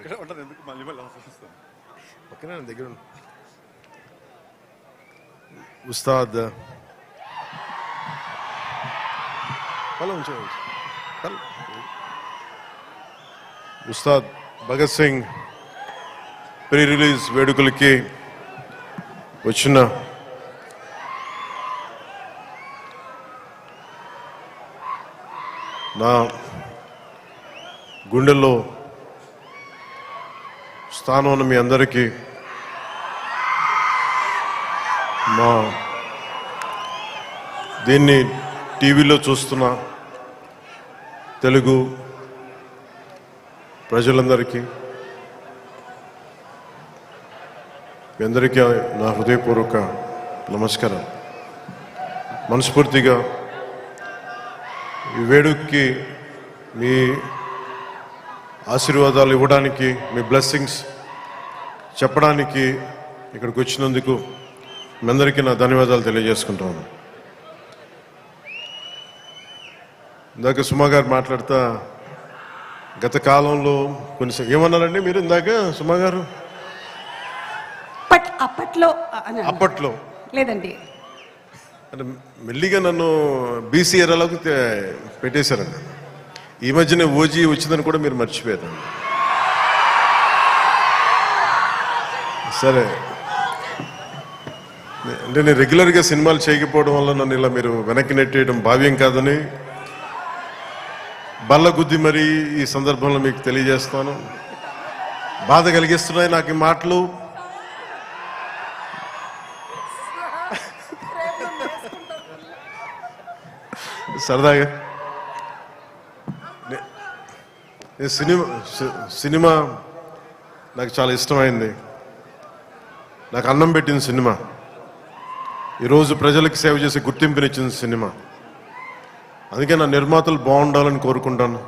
ఇక్కడ ఉంటాను ఎందుకు మళ్ళీ మళ్ళీ ఆలోచిస్తాను. ఓకేనా దగ్గర ఉస్తాద్ ఉస్తాద్ భగత్ సింగ్ ప్రీ రిలీజ్ వేడుకలకి వచ్చిన నా గుండెల్లో స్థానం ఉన్న మీ అందరికీ మా దీన్ని టీవీలో చూస్తున్న తెలుగు ప్రజలందరికీ మీ అందరికీ నా హృదయపూర్వక నమస్కారం. మనస్ఫూర్తిగా ఈ వేడుకకి మీ ఆశీర్వాదాలు ఇవ్వడానికి, మీ బ్లెస్సింగ్స్ చెప్పడానికి ఇక్కడికి వచ్చినందుకు మీ అందరికీ నా ధన్యవాదాలు తెలియజేసుకుంటాను. ఇందాక సుమా గారు మాట్లాడుతా గత కాలంలో కొన్ని ఏమన్నారండి మీరు ఇందాక సుమా గారు? అప్పట్లో లేదండి, అంటే మెల్లిగా నన్ను బీసీ ఏరాలకు పెట్టేశారండి. ఈ మధ్యనే ఓజీ వచ్చిందని కూడా మీరు మర్చిపోయారు. సరే, అంటే నేను రెగ్యులర్గా సినిమాలు చేయకపోవడం వల్ల నన్ను ఇలా మీరు వెనక్కి నెట్టేయడం భావ్యం కాదని బల్లగుద్ది మరీ ఈ సందర్భంలో మీకు తెలియజేస్తాను. బాధ కలిగిస్తున్నాయి నాకు ఈ మాటలు. సరదాగా సినిమా నాకు చాలా ఇష్టమైంది. నాకు అన్నం పెట్టిన సినిమా, ఈరోజు ప్రజలకు సేవ చేసే గుర్తింపునిచ్చిన సినిమా. అందుకే నా నిర్మాతలు బాగుండాలని కోరుకుంటాను.